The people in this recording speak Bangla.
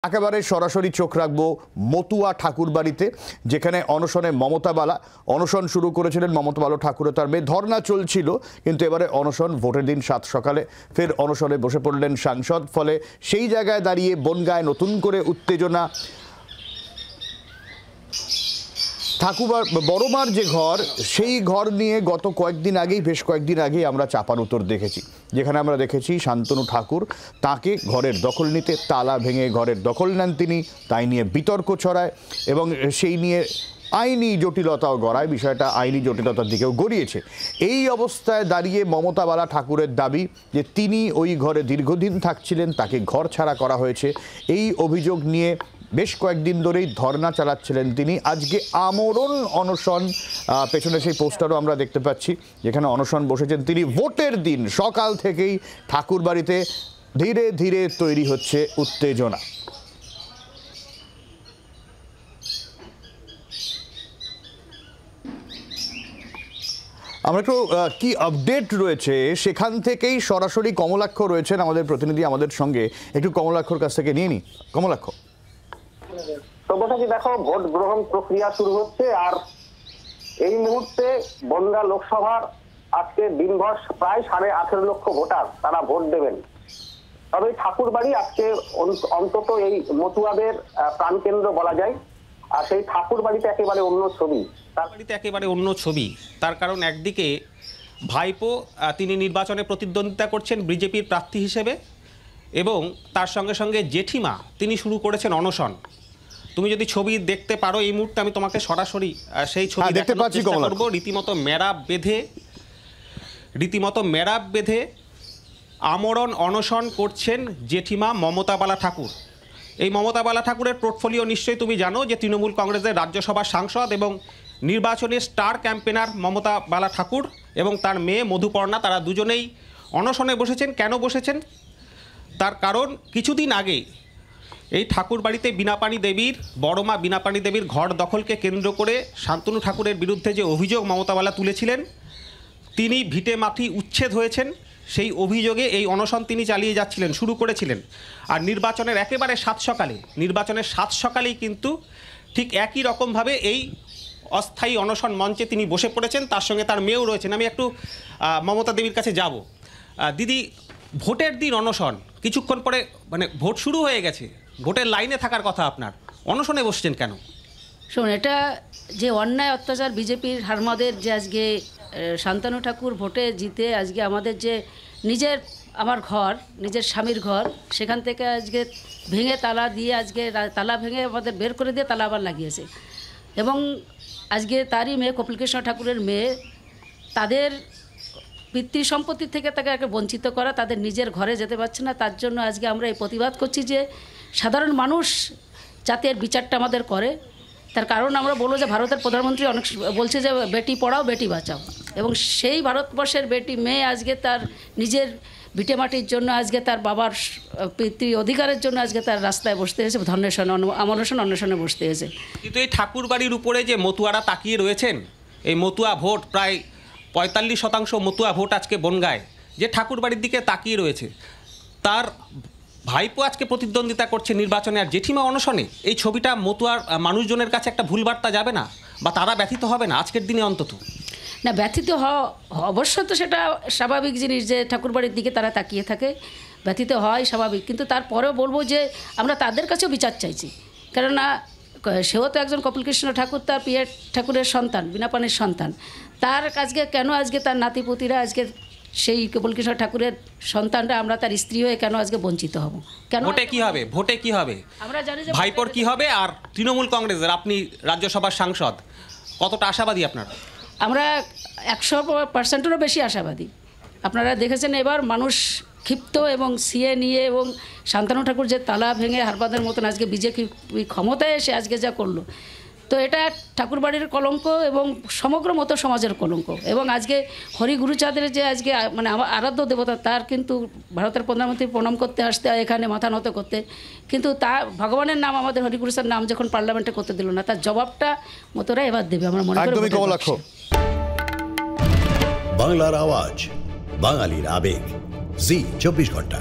একেবারে সরাসরি চোখ রাখবো মতুয়া ঠাকুরবাড়িতে, যেখানে অনশনে মমতা বালা অনশন শুরু করেছিলেন। মমতা বালা ঠাকুরের তার মেয়ে ধর্না চলছিল, কিন্তু এবারে অনশন ভোটের দিন 7 সকালে ফের অনশনে বসে পড়লেন সাংসদ। ফলে সেই জায়গায় দাঁড়িয়ে বনগাঁয় নতুন করে উত্তেজনা। ঠাকুরবার বড়মার যে ঘর, সেই ঘর নিয়ে গত বেশ কয়েকদিন আগেই আমরা চাপানুতর দেখেছি, যেখানে আমরা দেখেছি শান্তনু ঠাকুর তাকে ঘরের দখল নিতে, তালা ভেঙে ঘরের দখল নেন তিনি, তাই নিয়ে বিতর্ক ছড়ায় এবং সেই নিয়ে আইনি জটিলতাও গড়ায়। বিষয়টা আইনি জটিলতার দিকেও গড়িয়েছে। এই অবস্থায় দাঁড়িয়ে মমতা বালা ঠাকুরের দাবি যে তিনি ওই ঘরে দীর্ঘদিন থাকছিলেন, তাকে ঘর ছাড়া করা হয়েছে। এই অভিযোগ নিয়ে বেশ কয়েকদিন ধরেই ধর্না চালাচ্ছিলেন তিনি। আজকে আমরণ অনশন, পেছনে সেই পোস্টারও আমরা দেখতে পাচ্ছি, যেখানে অনশন বসেছেন তিনি। ভোটের দিন সকাল থেকেই ঠাকুরবাড়িতে ধীরে ধীরে তৈরি হচ্ছে উত্তেজনা। আমরা একটু কি আপডেট রয়েছে সেখান থেকেই সরাসরি কমলাক্ষ রয়েছেন আমাদের প্রতিনিধি আমাদের সঙ্গে। একটু কমলাক্ষর কাছ থেকে নিয়ে নি। কমলাক্ষ, দেখো, ভোট গ্রহণ প্রক্রিয়া শুরু হচ্ছে, আর এই মুহূর্তে বনগাঁ লোকসভার আজকে দিনভর প্রায় 18.5 লক্ষ ভোটার তারা ভোট দেবেন। তবে ঠাকুরবাড়ি আজকে অন্তত এই মতুয়াদের প্রাণকেন্দ্র বলা যায়। আর সেই ঠাকুরবাড়িতে একেবারে অন্য ছবি, তার কারণ একদিকে ভাইপো তিনি নির্বাচনে প্রতিদ্বন্দ্বিতা করছেন বিজেপির প্রার্থী হিসেবে, এবং তার সঙ্গে সঙ্গে জেঠিমা তিনি শুরু করেছেন অনশন। তুমি যদি ছবি দেখতে পারো এই মুহূর্তে, আমি তোমাকে সরাসরি সেই ছবি দেখতে পাচ্ছি। রীতিমতো মেরাব বেঁধে আমরণ অনশন করছেন জেঠিমা মমতা বালা ঠাকুর। এই মমতা বালা ঠাকুরের পোর্টফোলিও নিশ্চয়ই তুমি জানো, যে তৃণমূল কংগ্রেসের রাজ্যসভার সাংসদ এবং নির্বাচনের স্টার ক্যাম্পেনার মমতা বালা ঠাকুর এবং তার মেয়ে মধুপর্ণা, তারা দুজনেই অনশনে বসেছেন। কেন বসেছেন? তার কারণ কিছুদিন আগে এই ঠাকুরবাড়িতে বীণাপাণি দেবীর, বড়মা বীণাপাণি দেবীর ঘর দখলকে কেন্দ্র করে শান্তনু ঠাকুরের বিরুদ্ধে যে অভিযোগ মমতা বালা তুলেছিলেন, তিনি ভিটে মাটি উচ্ছেদ হয়েছেন। সেই অভিযোগে এই অনশন তিনি চালিয়ে যাচ্ছিলেন, শুরু করেছিলেন। আর নির্বাচনের 7 সকালেই কিন্তু ঠিক একই রকমভাবে এই অস্থায়ী অনশন মঞ্চে তিনি বসে পড়েছেন। তার সঙ্গে তার মেয়েও রয়েছেন। আমি একটু মমতা দেবীর কাছে যাব। দিদি, ভোটের দিন অনশন, কিছুক্ষণ পরে মানে ভোট শুরু হয়ে গেছে, ভোটের লাইনে থাকার কথা, আপনার অনশনে বসছেন কেন? শোন, এটা যে অন্যায় অত্যাচার বিজেপির হারমাদের, যে আজকে শান্তনু ঠাকুর ভোটে জিতে আজকে আমাদের যে আমার ঘর, নিজের স্বামীর ঘর, সেখান থেকে আজকে ভেঙে তালা দিয়ে, আজকে তালা ভেঙে আমাদের বের করে দিয়ে তালা আবার লাগিয়েছে। এবং আজকে তারই মেয়ে কপিলকৃষ্ণ ঠাকুরের মেয়ে, তাদের পিতৃ সম্পত্তি থেকে তাকে বঞ্চিত করা, তাদের নিজের ঘরে যেতে পারছে না। তার জন্য আজকে আমরা এই প্রতিবাদ করছি যে সাধারণ মানুষ যাতে এর বিচারটা আমাদের করে। তার কারণ আমরা বলবো যে ভারতের প্রধানমন্ত্রী অনেক বলছে যে বেটি পড়াও বেটি বাঁচাও, এবং সেই ভারতবর্ষের বেটি মেয়ে আজকে তার নিজের ভিটেমাটির জন্য, আজকে তার বাবার পিতৃ অধিকারের জন্য আজকে তার রাস্তায় বসতে হয়েছে, অনশনে বসতে হয়েছে। কিন্তু এই ঠাকুরবাড়ির উপরে যে মতুয়ারা তাকিয়ে রয়েছেন, এই মতুয়া ভোট প্রায় 45% মতুয়া ভোট আজকে বনগাঁয় যে ঠাকুরবাড়ির দিকে তাকিয়ে রয়েছে, তার ভাইপো আজকে প্রতিদ্বন্দ্বিতা করছে নির্বাচনে আর জেঠিমা অনশনে। এই ছবিটা মতুয়ার মানুষজনের কাছে একটা ভুল বার্তা যাবে না, বা তারা ব্যথিত হবে না আজকের দিনে? অন্তত না, ব্যথিত অবশ্য তো সেটা স্বাভাবিক জিনিস যে ঠাকুরবাড়ির দিকে তারা তাকিয়ে থাকে, ব্যথিত হয় স্বাভাবিক। কিন্তু তারপরেও বলবো যে আমরা তাদের কাছেও বিচার চাইছি, কেননা সেও তো একজন কপিলকৃষ্ণ ঠাকুর, তার পিয়া ঠাকুরের সন্তান, বীণাপাণির সন্তান। তার আজকে কেন আজকে তার নাতিপুতিরা, আজকে সেই কপিলকৃষ্ণ ঠাকুরের সন্তানরা, আমরা তার স্ত্রী হয়ে কেন আজকে বঞ্চিত হব? কেন? ভোটে কি হবে আমরা জানি যে ভাইপোর কি হবে। আর তৃণমূল কংগ্রেসের, আপনি রাজ্যসভার সাংসদ, কতটা আশাবাদী আপনারা? আমরা 100%-এরও বেশি আশাবাদী। আপনারা দেখেছেন এবার মানুষ ক্ষিপ্ত, এবং সিএ নিয়ে, এবং শান্তনু ঠাকুর যে তালা ভেঙে হারবাদের মতন আজকে বিজেপি ক্ষমতায় এসে আজকে যা করলো, তো এটা ঠাকুরবাড়ির কলঙ্ক এবং সমগ্র মতো সমাজের কলঙ্ক। এবং আজকে হরিগুরুচাঁদের যে আজকে মানে আমার আরাধ্য দেবতা, তার কিন্তু ভারতের প্রধানমন্ত্রী প্রণাম করতে আসতে হয় এখানে, মাথা নত করতে, কিন্তু তার ভগবানের নাম, আমাদের হরিগুরুচাঁদ নাম যখন পার্লামেন্টে করতে দিল না, তার জবাবটা মতোরা এবার দেবে আমরা মনে করি। বাংলার আওয়াজ, বাঙালির আবেগ, জি 24 ঘন্টা।